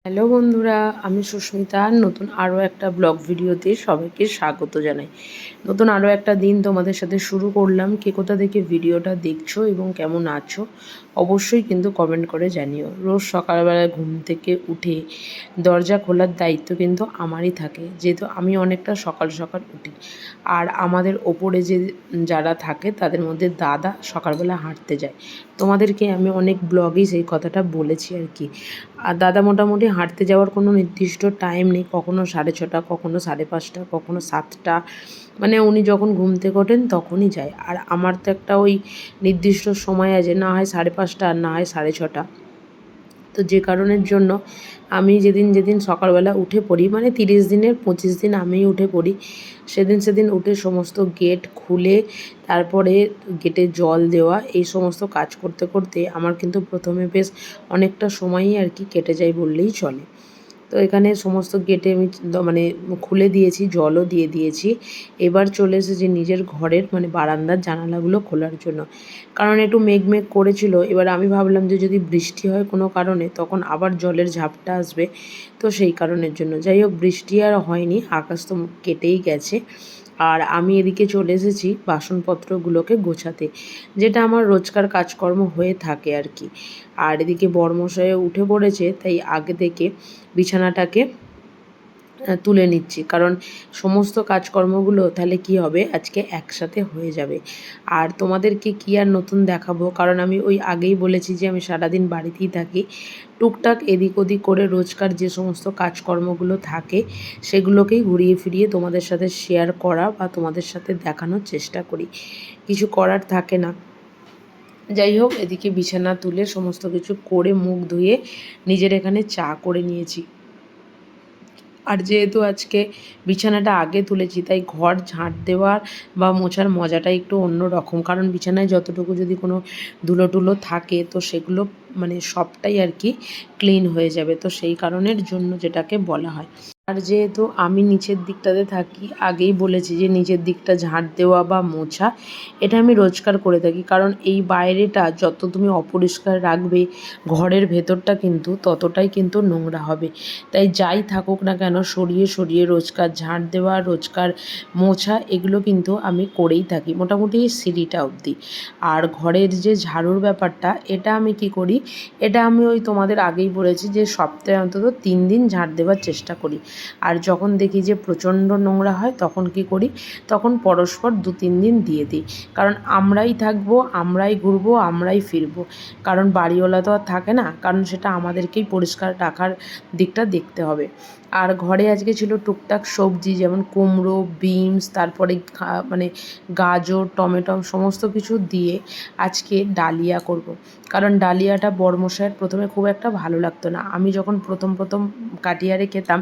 Hello বন্ধুরা, আমি সুস্মিতা। নতুন আরও একটা ব্লগ ভিডিওতে সবাইকে স্বাগত জানাই। নতুন আরও একটা দিন তোমাদের সাথে শুরু করলাম। কে কোথা থেকে ভিডিওটা দেখছো এবং কেমন আছো অবশ্যই কিন্তু কমেন্ট করে জানিও। রোজ সকালবেলায় ঘুম থেকে উঠে দরজা খোলার দায়িত্ব কিন্তু আমারই থাকে, যেহেতু আমি অনেকটা সকাল সকাল উঠি। আর আমাদের ওপরে যারা থাকে তাদের মধ্যে দাদা সকালবেলা হাঁটতে যায়। তোমাদেরকে আমি অনেক ব্লগেই সেই কথাটা বলেছি আর কি। আর দাদা মোটামুটি হাঁটতে যাওয়ার কোনো নির্দিষ্ট টাইম নেই, কখনো 6:30, কখনো 5:30, কখনো 7টা, মানে উনি যখন ঘুম থেকে ওঠেন তখনই যায়। আর আমার তো একটা ওই নির্দিষ্ট সময় আছে, না হয় 5:30 আর না হয় 6:30। তো যে কারণের জন্য আমি যেদিন যেদিন সকালবেলা উঠে পড়ি, মানে 30 দিনের 25 দিন আমিই উঠে পড়ি। সেদিন উঠে সমস্ত গেট খুলে তারপরে গেটে জল দেওয়া, এই সমস্ত কাজ করতে করতে আমার কিন্তু প্রথমে বেশ অনেকটা সময়ই আর কি কেটে যায় বললেই চলে। তো এখানে সমস্ত গেটে আমি মানে খুলে দিয়েছি, জলও দিয়ে দিয়েছি। এবার চলে এসেছি নিজের ঘরের মানে বারান্দার জানালাগুলো খোলার জন্য, কারণ একটু মেঘ করেছিল। এবার আমি ভাবলাম যে যদি বৃষ্টি হয় কোনো কারণে তখন আবার জলের ঝাপটা আসবে, তো সেই কারণের জন্য। যাই হোক, বৃষ্টি আর হয়নি, আকাশ তো কেটেই গেছে। আর আমি এদিকে চলে এসেছি বাসনপত্রগুলোকে গোছাতে, যেটা আমার রোজকার কাজকর্ম হয়ে থাকে আর কি। আর এদিকে বরমশাইও উঠে পড়েছে, তাই আগে থেকে বিছানাটাকে তুলে নিচ্ছি, কারণ সমস্ত কাজকর্মগুলো তাহলে কি হবে, আজকে একসাথে হয়ে যাবে। আর তোমাদেরকে কি আর নতুন দেখাবো, কারণ আমি ওই আগেই বলেছি যে আমি সারাদিন বাড়িতেই থাকি। টুকটাক এদিক ওদিক করে রোজকার যে সমস্ত কাজকর্মগুলো থাকে সেগুলোকেই ঘুরিয়ে ফিরিয়ে তোমাদের সাথে শেয়ার করা বা তোমাদের সাথে দেখানোর চেষ্টা করি, কিছু করার থাকে না। যাই হোক, এদিকে বিছানা তুলে সমস্ত কিছু করে মুখ ধুয়ে নিজের এখানে চা করে নিয়েছি। আর যেহেতু আজকে বিছানাটা আগে তুলেছি, তাই ঘর ঝাঁট দেওয়ার বা মোছার মজাটাই একটু অন্য রকম, কারণ বিছানায় যতটুকু যদি কোনো ধুলো টুলো থাকে তো সেগুলো মানে সবটাই আর কি ক্লিন হয়ে যাবে, তো সেই কারণের জন্য যেটাকে বলা হয়। আর যেহেতু আমি নিচের দিকটাতে থাকি, আগেই বলেছি যে নিচের দিকটা ঝাঁট দেওয়া বা মোছা এটা আমি রোজকার করে থাকি, কারণ এই বাইরেটা যত তুমি অপরিষ্কার রাখবে ঘরের ভেতরটা কিন্তু ততটাই কিন্তু নোংরা হবে। তাই যাই থাকুক না কেন সরিয়ে সরিয়ে রোজকার ঝাঁট দেওয়া, রোজকার মোছা এগুলো কিন্তু আমি করেই থাকি, মোটামুটি সিঁড়িটা অবধি। আর ঘরের যে ঝাড়ুর ব্যাপারটা, এটা আমি কি করি, এটা আমি ওই তোমাদের আগেই বলেছি যে সপ্তাহে অন্তত 3 দিন ঝাঁট দেওয়ার চেষ্টা করি। আর যখন দেখি যে প্রচণ্ড নোংরা হয় তখন কি করি, তখন পরস্পর 2-3 দিন দিয়ে দিই, কারণ আমরাই থাকবো, আমরাই ঘুরবো, আমরাই ফিরবো, কারণ বাড়িওয়ালা তো আর থাকে না, কারণ সেটা আমাদেরকেই পরিষ্কার রাখার দিকটা দেখতে হবে। আর ঘরে আজকে ছিল টুকটাক সবজি, যেমন কুমড়ো, বিনস, তারপরে মানে গাজর, টমেটো সমস্ত কিছু দিয়ে আজকে ডালিয়া করব। কারণ ডালিয়াটা বড়মশাইয়ের প্রথমে খুব একটা ভালো লাগতো না। আমি যখন প্রথম কাটিয়ারে খেতাম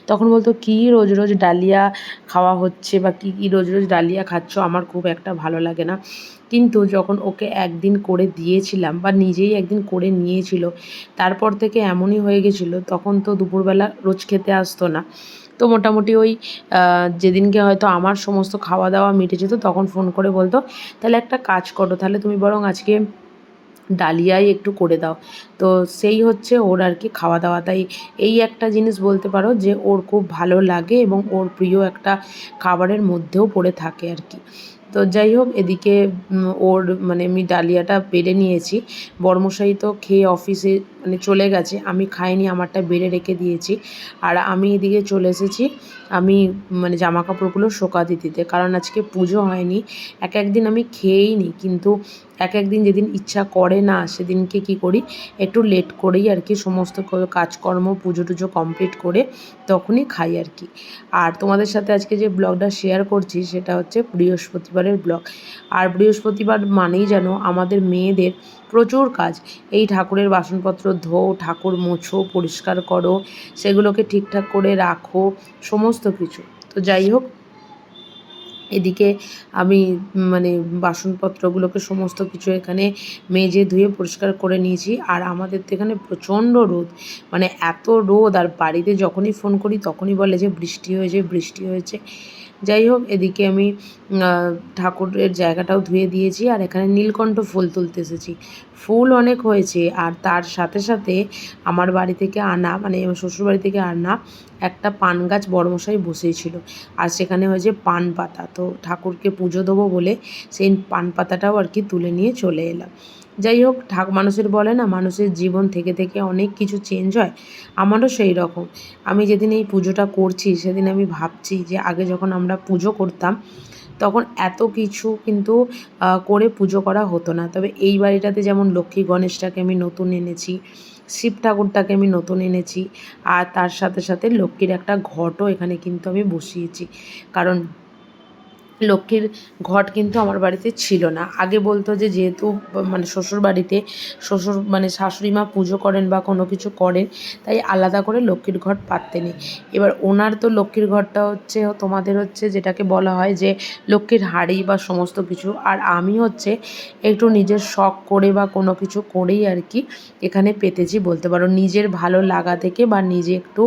তখন বলতো, কী রোজ রোজ ডালিয়া খাওয়া হচ্ছে বা কী রোজ রোজ ডালিয়া খাচ্ছ, আমার খুব একটা ভালো লাগে না। কিন্তু যখন ওকে একদিন করে দিয়েছিলাম বা নিজেই একদিন করে নিয়েছিল, তারপর থেকে এমনই হয়ে গেছিলো, তখন তো দুপুরবেলা রোজ খেতে আসতো না। তো মোটামুটি ওই যেদিনকে হয়তো আমার সমস্ত খাওয়া দাওয়া মিটে যেত তখন ফোন করে বলতো, তাহলে একটা কাজ করো, তাহলে তুমি বরং আজকে ডালিয়াই একটু করে দাও। তো সেই হচ্ছে ওর আর কি খাওয়া দাওয়া। তাই এই একটা জিনিস বলতে পারো যে ওর খুব ভালো লাগে এবং ওর প্রিয় একটা খাবারের মধ্যেও পড়ে থাকে আর কি। তো যাই হোক, এদিকে ওর মানে আমি ডালিয়াটা বেড়ে নিয়েছি। বড়মশাই তো খেয়ে অফিসে মানে চলে গেছে, আমি খাইনি, আমারটা বেড়ে রেখে দিয়েছি। আর আমি এদিকে চলে এসেছি আমি মানে জামা কাপড়গুলো শোকাতে দিতে, কারণ আজকে পুজো হয়নি। একদিন আমি খেয়েই নিই, কিন্তু একদিন যেদিন ইচ্ছা করে না সেদিনকে কি করি, একটু লেট করেই আর কি সমস্ত কাজকর্ম পুজো টুজো কমপ্লিট করে তখনই খাই আর কি। আর তোমাদের সাথে আজকে যে ব্লগটা শেয়ার করছি সেটা হচ্ছে বৃহস্পতিবারের ব্লগ। আর বৃহস্পতিবার মানেই যেন আমাদের মেয়েদের প্রচুর কাজ। এই ঠাকুরের বাসনপত্র ধোও, ঠাকুর মোছো, পরিষ্কার করো, সেগুলোকে ঠিকঠাক করে রাখো, সমস্ত কিছু। তো যাই হোক, এদিকে আমি মানে বাসনপত্রগুলোকে সমস্ত কিছু এখানে মেজে ধুয়ে পরিষ্কার করে নিয়েছি। আর আমাদের তো এখানে প্রচণ্ড রোদ, মানে এত রোদ, আর বাড়িতে যখনই ফোন করি তখনই বলে যে বৃষ্টি হয়েছে বৃষ্টি হয়েছে। যাই হোক, এদিকে আমি ঠাকুরের জায়গাটাও ধুয়ে দিয়েছি, আর এখানে নীলকণ্ঠ ফুল তুলতে এসেছি। ফুল অনেক হয়েছে। আর তার সাথে সাথে আমার বাড়ি থেকে আনা, মানে আমার শ্বশুরবাড়ি থেকে আনা একটা পান গাছ বড়মশাই বসিয়েছিল, আর সেখানে হয়েছে পান পাতা। তো ঠাকুরকে পুজো দেবো বলে সেই পান পাতাটাও আর কি তুলে নিয়ে চলে এলাম। যাই হোক, মানুষের বলে না, মানুষের জীবন থেকে থেকে অনেক কিছু চেঞ্জ হয়, আমারও সেই রকম। আমি যেদিন এই পুজোটা করছি সেদিন আমি ভাবছি যে আগে যখন আমরা পুজো করতাম তখন এত কিছু কিন্তু করে পুজো করা হতো না। তবে এই বাড়িটাতে যেমন লক্ষ্মী গণেশটাকে আমি নতুন এনেছি, শিব ঠাকুরটাকে আমি নতুন এনেছি, আর তার সাথে সাথে লক্ষ্মীর একটা ঘটও এখানে কিন্তু আমি বসিয়েছি। কারণ লক্ষ্মীর ঘট কিন্তু আমার বাড়িতে ছিল না। আগে বলতো যে যেহেতু মানে শ্বশুর বাড়িতে মানে শাশুড়ি মা পুজো করেন বা কোনো কিছু করেন, তাই আলাদা করে লক্ষ্মীর ঘট পাততে নেই। এবার ওনার তো লক্ষ্মীর ঘরটা হচ্ছে তোমাদের হচ্ছে যেটাকে বলা হয় যে লক্ষ্মীর হাঁড়ি বা সমস্ত কিছু, আর আমি হচ্ছে একটু নিজের শখ করে বা কোনো কিছু করেই আর কি এখানে পেতেছি বলতে পারো, নিজের ভালো লাগা থেকে বা নিজে একটু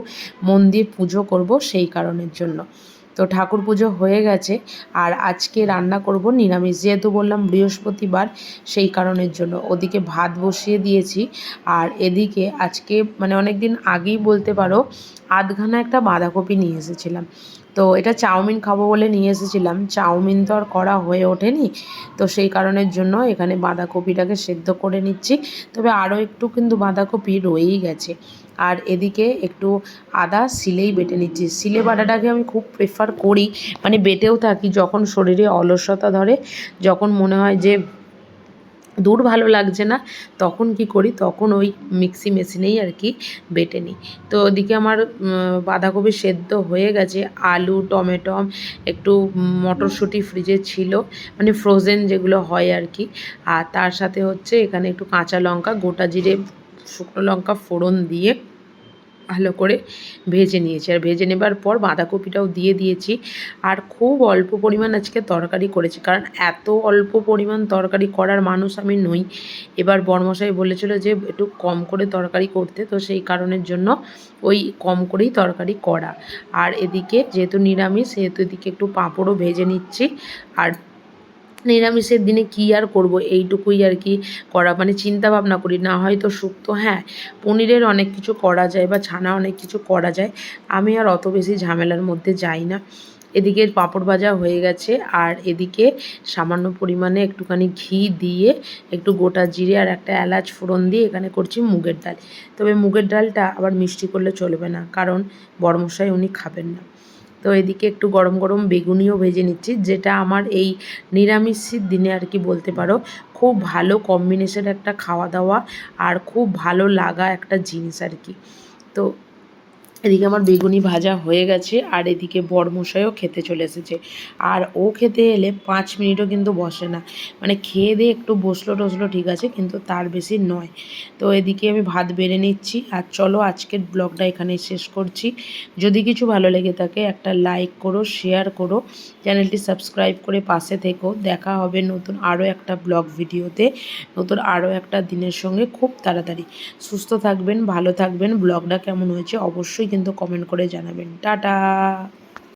মন দিয়ে পুজো করব সেই কারণের জন্য। তো ঠাকুর পুজো হয়ে গেছে, আর আজকে রান্না করব নিরামিষ, যেহেতু বললাম বৃহস্পতিবার, সেই কারণের জন্য ওদিকে ভাত বসিয়ে দিয়েছি। আর এদিকে আজকে মানে অনেক দিন আগেই বলতে পারো আধখানা একটা বাঁধাকপি নিয়ে এসেছিলাম। তো এটা চাউমিন খাবো বলে নিয়ে এসেছিলাম, চাউমিন তো আর করা হয়ে ওঠেনি। তো সেই কারণের জন্য এখানে বাঁধাকপিটাকে সেদ্ধ করে নিচ্ছি। তবে আরও একটু কিন্তু বাঁধাকপি রয়েই গেছে। আর এদিকে একটু আদা শিলেই বেটে নিচ্ছি। শিলে বাটাটাকে আমি খুব প্রেফার করি, মানে বেটেও থাকি যখন শরীরে অলসতা ধরে, যখন মনে হয় যে দূর ভালো লাগছে না, তখন কি করি, তখন ওই মিক্সি মেশিনেই আর কি বেটে নিই। তো ওদিকে আমার বাঁধাকপি সেদ্ধ হয়ে গেছে, আলু টমেটো একটু মটরশুঁটি ফ্রিজে ছিল, মানে ফ্রোজেন যেগুলো হয় আর কি। আর তার সাথে হচ্ছে এখানে একটু কাঁচা লঙ্কা, গোটা জিরে, শুকনো লঙ্কা ফোড়ন দিয়ে ভালো করে ভেজে নিয়েছি। আর ভেজে নেবার পর বাঁধাকপিটাও দিয়ে দিয়েছি। আর খুব অল্প পরিমাণ আজকে তরকারি করেছি, কারণ এত অল্প পরিমাণ তরকারি করার মানুষ আমি নই। এবার বড়মশাই বলেছিল যে একটু কম করে তরকারি করতে, তো সেই কারণের জন্য ওই কম করেই তরকারি করা। আর এদিকে যেহেতু নিরামিষ, সেহেতু এদিকে একটু পাঁপড়ও ভেজে নিচ্ছি। আর নিরামিষের দিনে কী আর করব, এইটুকুই আর কি করা, মানে চিন্তা ভাবনা করি, না হয়তো শুক্তো, হ্যাঁ পনিরের অনেক কিছু করা যায় বা ছানা অনেক কিছু করা যায়, আমি আর অত বেশি ঝামেলার মধ্যে যাই না। এদিকে পাঁপড় ভাজা হয়ে গেছে, আর এদিকে সামান্য পরিমাণে একটুখানি ঘি দিয়ে একটু গোটা জিরে আর একটা এলাচ ফোড়ন দিয়ে এখানে করছি মুগের ডাল। তবে মুগের ডালটা আবার মিষ্টি করলে চলবে না, কারণ বড়মশাই উনি খাবেন না। তো এদিকে একটু গরম গরম বেগুনিও ভেজে নিচ্ছি, যেটা আমার এই নিরামিষের দিনে আর কি বলতে পারো খুব ভালো কম্বিনেশন একটা খাওয়া দাওয়া, আর খুব ভালো লাগা একটা জিনিস আর কি। তো এদিকে আমার বেগুনি ভাজা হয়ে গেছে, আর এদিকে বরমশাইও খেতে চলে এসেছে। আর ও খেতে এলে 5 মিনিটও কিন্তু বসে না, মানে খেয়ে দিয়ে একটু বসলো টসলো ঠিক আছে, কিন্তু তার বেশি নয়। তো এদিকে আমি ভাত বেড়ে নিচ্ছি। আর চলো আজকের ব্লগটা এখানেই শেষ করছি। যদি কিছু ভালো লেগে থাকে একটা লাইক করো, শেয়ার করো, চ্যানেলটি সাবস্ক্রাইব করে পাশে থেকো। দেখা হবে নতুন আরও একটা ব্লগ ভিডিওতে, নতুন আরও একটা দিনের সঙ্গে খুব তাড়াতাড়ি। সুস্থ থাকবেন, ভালো থাকবেন। ব্লগটা কেমন হয়েছে অবশ্যই কিন্তু কমেন্ট করে জানাবেন। টাটা।